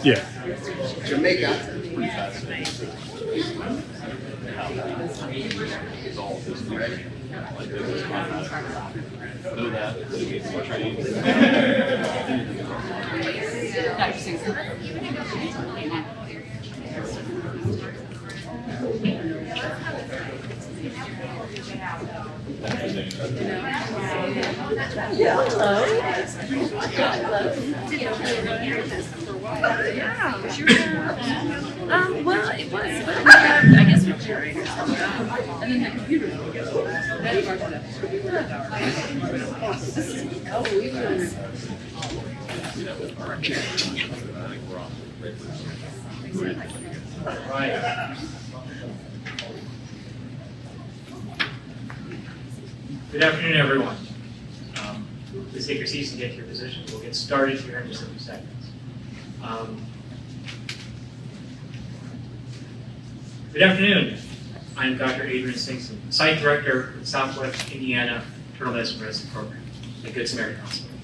Yeah. Jamaica. Well, it was, but we have, I guess, with generators and then the computer. Right. Good afternoon, everyone. Please take your seats and get to your positions. We'll get started here in just a few seconds. Good afternoon. I'm Dr. Adrian Singson, Site Director of the Southwest Indiana Internal Medicine Residency Program at Good Samaritan Hospital.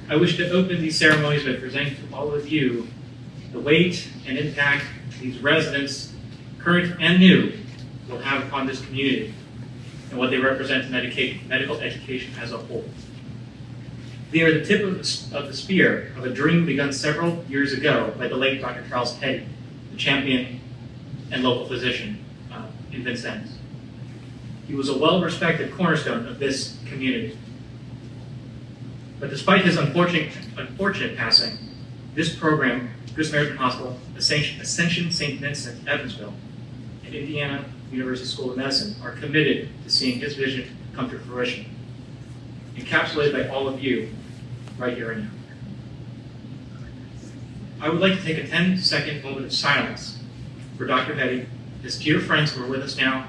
I wish to open these ceremonies by presenting to all of you the weight and impact these residents, current and new, will have upon this community and what they represent to medical education as a whole. They are the tip of the spear of a dream begun several years ago by the late Dr. Charles Petty, the champion and local physician in Vincennes. He was a well-respected cornerstone of this community. But despite his unfortunate passing, this program, Good Samaritan Hospital, Ascension St. Vincent, Evansville, and Indiana University School of Medicine are committed to seeing his vision come to fruition, encapsulated by all of you right here and now. I would like to take a 10-second moment of silence for Dr. Petty, his dear friends who are with us now,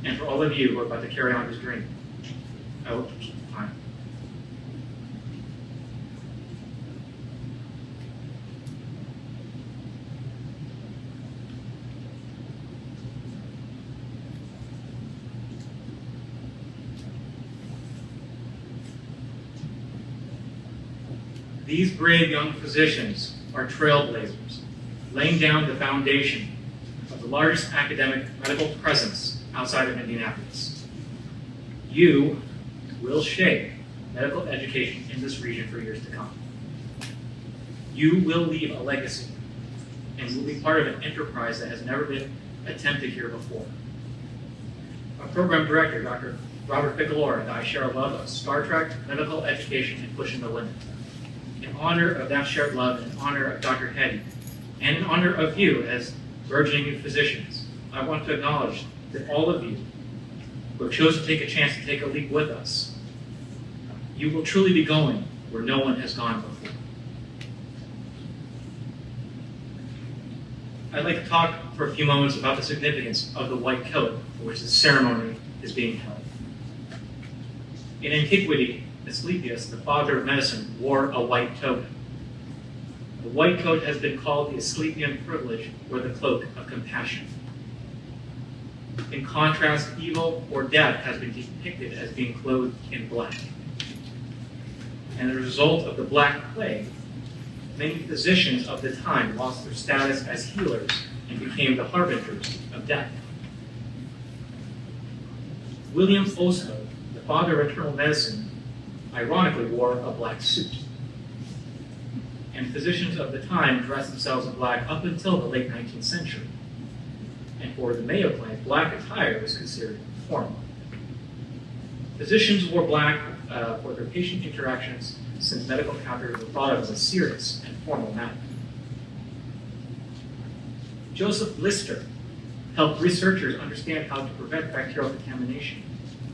and for all of you who are about to carry on his dream. I will keep time. These brave young physicians are trailblazers, laying down the foundation of the largest academic medical presence outside of Indianapolis. You will shape medical education in this region for years to come. You will leave a legacy, and you will be part of an enterprise that has never been attempted here before. Our program director, Dr. Robert Piccolora, and I share a love of Star Trek, medical education, and pushing the limit. In honor of that shared love, and in honor of Dr. Petty, and in honor of you as burgeoning new physicians, I want to acknowledge that all of you who have chosen to take a chance to take a leap with us, you will truly be going where no one has gone before. I'd like to talk for a few moments about the significance of the white coat for which the ceremony is being held. In antiquity, Asclepius, the father of medicine, wore a white toga. The white coat has been called the Asclepian privilege, or the cloak of compassion. In contrast, evil or death has been depicted as being clothed in black. And as a result of the Black Plague, many physicians of the time lost their status as healers and became the harbingers of death. William Oslo, the father of internal medicine, ironically wore a black suit. And physicians of the time dressed themselves in black up until the late 19th century. And for the Mayo Clinic, black attire was considered formal. Physicians wore black for their patient interactions since medical encounters were thought of as a serious and formal matter. Joseph Lister helped researchers understand how to prevent bacterial contamination,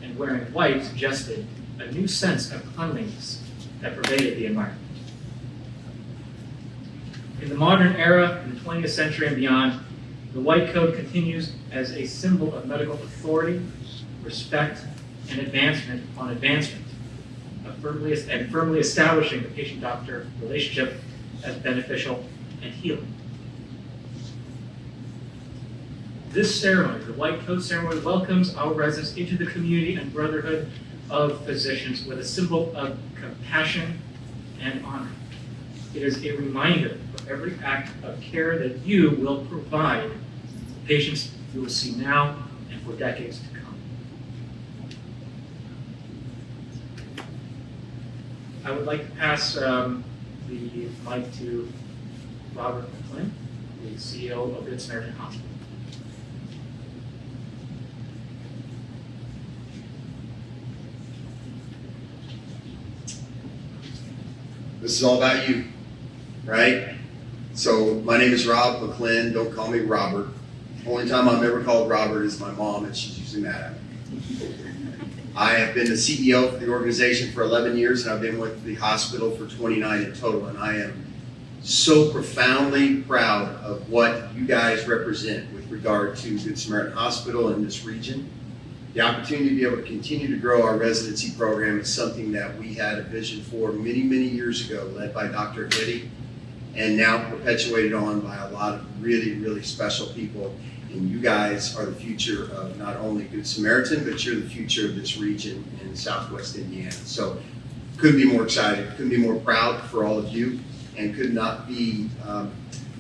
and wearing white suggested a new sense of cleanliness that pervaded the environment. In the modern era, in the 20th century and beyond, the white coat continues as a symbol of medical authority, respect, and advancement upon advancement, firmly establishing the patient-doctor relationship as beneficial and healing. This ceremony, the white coat ceremony, welcomes our residents into the community and brotherhood of physicians with a symbol of compassion and honor. It is a reminder of every act of care that you will provide to patients you will see now and for decades to come. I would like to pass the mic to Robert McClin, the CEO of Good Samaritan Hospital. This is all about you, right? So my name is Rob McClin. Don't call me Robert. Only time I'm ever called Robert is my mom, and she's usually mad at me. I have been the CEO for the organization for 11 years, and I've been with the hospital for 29 in total, and I am so profoundly proud of what you guys represent with regard to Good Samaritan Hospital in this region. The opportunity to be able to continue to grow our residency program is something that we had a vision for many, many years ago, led by Dr. Hitty, and now perpetuated on by a lot of really, really special people. And you guys are the future of not only Good Samaritan, but you're the future of this region in Southwest Indiana. So couldn't be more excited, couldn't be more proud for all of you, and could not be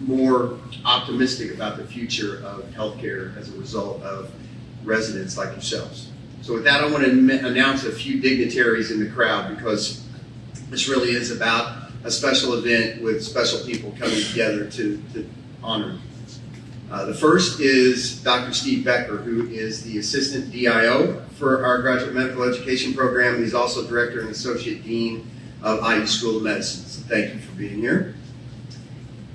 more optimistic about the future of healthcare as a result of residents like yourselves. So with that, I want to announce a few dignitaries in the crowd, because this really is about a special event with special people coming together to honor you. The first is Dr. Steve Becker, who is the Assistant DIO for our Graduate Medical Education Program. He's also Director and Associate Dean of IU School of Medicine. So thank you for being here.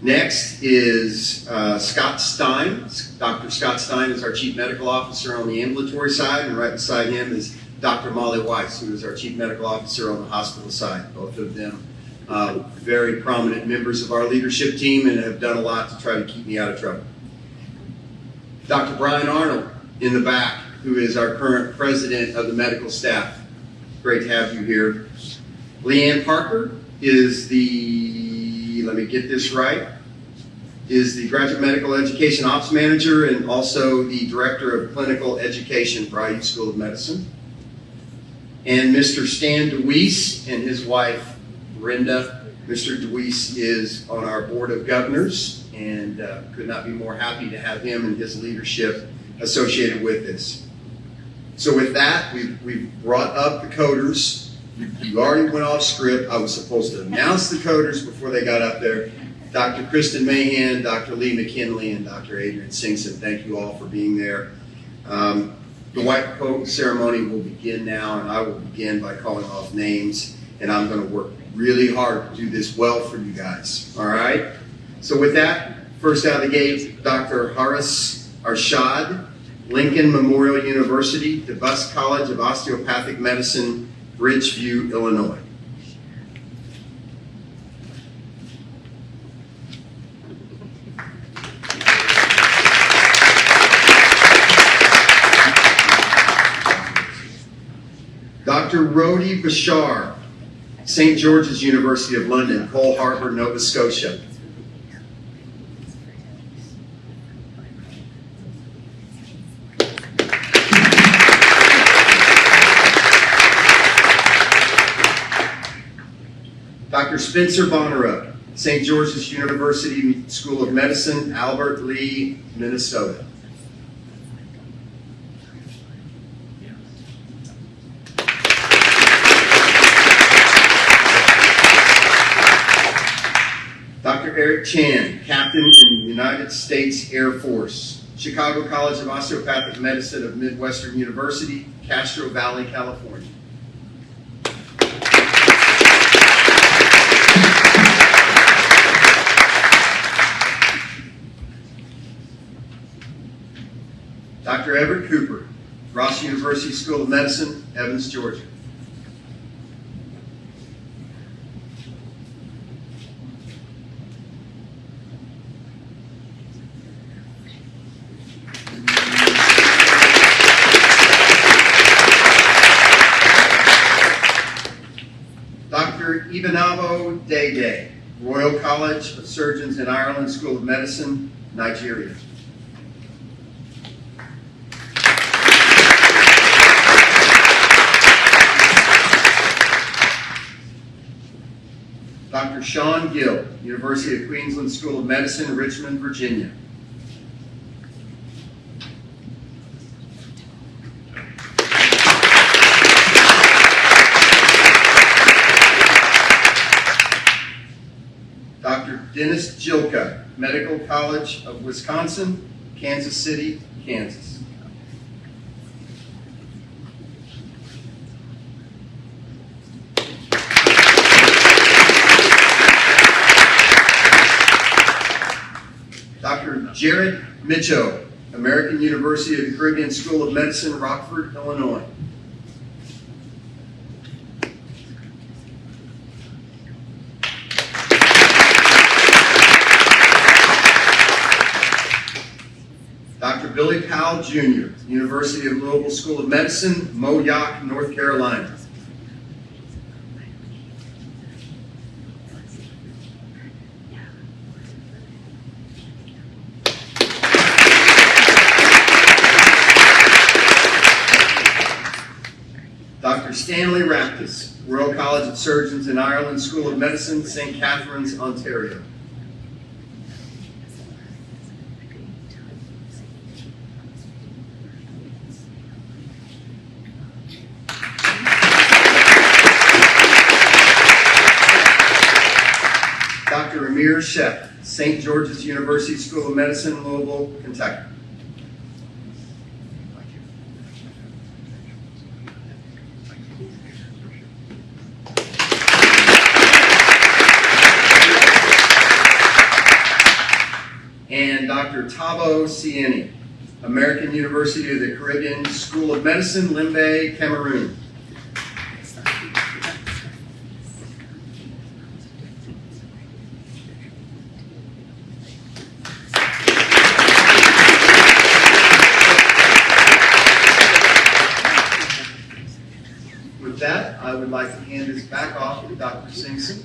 Next is Scott Stein. Dr. Scott Stein is our Chief Medical Officer on the ambulatory side, and right beside him is Dr. Molly Weiss, who is our Chief Medical Officer on the hospital side. Both of them very prominent members of our leadership team and have done a lot to try to keep me out of trouble. Dr. Brian Arnold in the back, who is our current President of the medical staff. Great to have you here. Leanne Parker is the, let me get this right, is the Graduate Medical Education Ops Manager and also the Director of Clinical Education for IU School of Medicine. And Mr. Stan DeWeese and his wife, Brenda. Mr. DeWeese is on our Board of Governors, and could not be more happy to have him and his leadership associated with this. So with that, we've brought up the coders. You already went off script. I was supposed to announce the coders before they got up there. Dr. Kristen Mahan, Dr. Lee McKinley, and Dr. Adrian Singson, thank you all for being there. The white coat ceremony will begin now, and I will begin by calling off names, and I'm going to work really hard to do this well for you guys, all right? So with that, first out of the gate, Dr. Haris Arshad, Lincoln Memorial University, DeBusk College of Osteopathic Medicine, Bridgeview, Illinois. Dr. Rodi Bashar, St. George's University of London, Cole Harbour, Nova Scotia. Dr. Spencer Bonnera, St. George's University School of Medicine, Albert Lee, Minnesota. Dr. Eric Chan, Captain in the United States Air Force, Chicago College of Osteopathic Medicine of Midwestern University, Castro Valley, California. Dr. Everett Cooper, Ross University School of Medicine, Evans, Georgia. Dr. Ibanabo Dede, Royal College of Surgeons in Ireland School of Medicine, Nigeria. Dr. Sean Gill, University of Queensland School of Medicine, Richmond, Virginia. Dr. Dennis Jilka, Medical College of Wisconsin, Kansas City, Kansas. Dr. Jared Mitchell, American University of the Caribbean School of Medicine, Rockford, Illinois. Dr. Billy Powell, Jr., University of Louisville School of Medicine, Moyock, North Carolina. Dr. Stanley Raptis, Royal College of Surgeons in Ireland School of Medicine, St. Catharines, Ontario. Dr. Amir Shep, St. George's University School of Medicine, Louisville, Kentucky. And Dr. Tabo Sieni, American University of the Caribbean School of Medicine, Limbe, Cameroon. With that, I would like to hand this back off to Dr. Singson.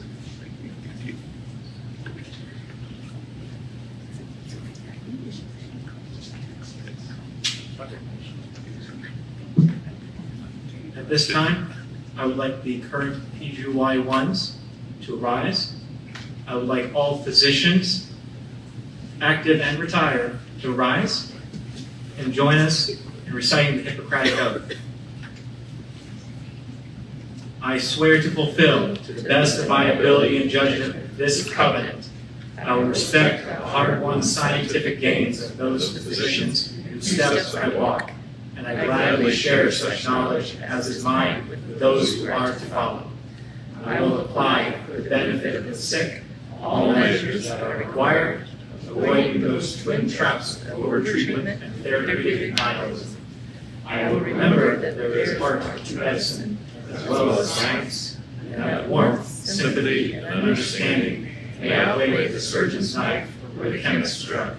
At this time, I would like the current PGY1s to rise. I would like all physicians, active and retired, to rise and join us in reciting the Hippocratic Oath. I swear to fulfill, to the best of my ability and judgment, this covenant. I will respect the hard-won scientific gains of those physicians whose steps I walk, and I gladly share such knowledge as is mine with those who are to follow. I will apply for the benefit of the sick all measures that are required, avoiding those twin traps of overtreatment and therapeutic nihilism. I will remember that there is art to medicine as well as science, and that warmth, sympathy, and understanding may outweigh the surgeon's knife or the chemist's drug.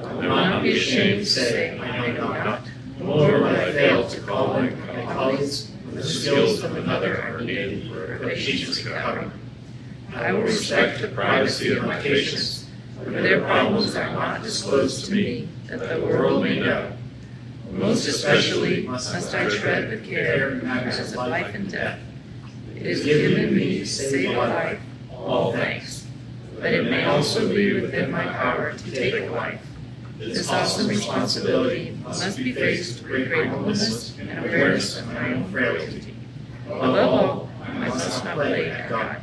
I will not be ashamed to say I know not, nor will I fail to call in my colleagues when the skills of another are needed for a patient's recovery. I will respect the privacy of my patients, for their problems are not disclosed to me, that the world may know. Most especially must I tread with care in matters of life and death. It is given me to save a life, all thanks, but it may also be within my power to take a life. This awesome responsibility must be faced with great humbleness and awareness of my own frailty. Above all, I must not play at God.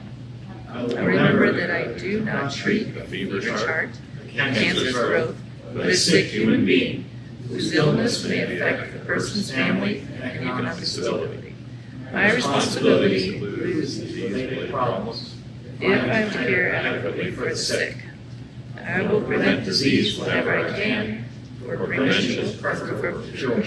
I will remember that I do not treat a feverish heart, a cancerous growth, but a sick human being whose illness may affect the person's family and economic stability. My responsibility includes these related problems. If I am to care adequately for the sick, I will prevent disease whenever I can, for prevention is preferable to cure.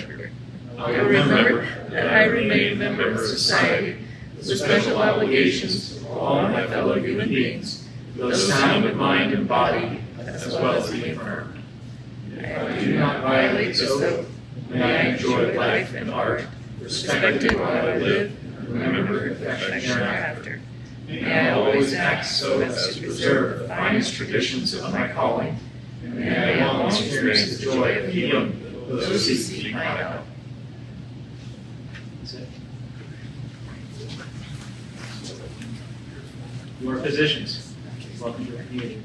I will remember that I remain a member of society with special obligations to all my fellow human beings, those sound of mind and body, as well as the infirm. I do not violate this oath. May I enjoy life and art, respected while I live, and remember affection thereafter. May I always act so as to preserve the finest traditions of my calling, and may I always experience the joy of healing those who seek my help. You are physicians. Welcome to our community.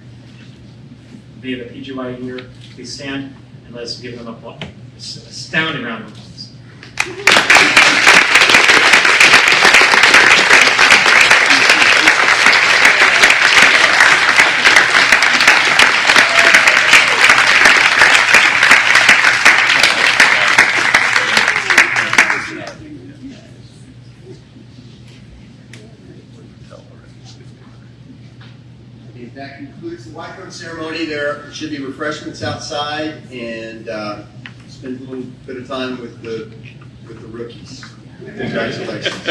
They have a PGY here. Please stand and let us give them a astounding round of applause. Okay, that concludes the white coat ceremony. There should be refreshments outside, and spend a little bit of time with the rookies. Congratulations.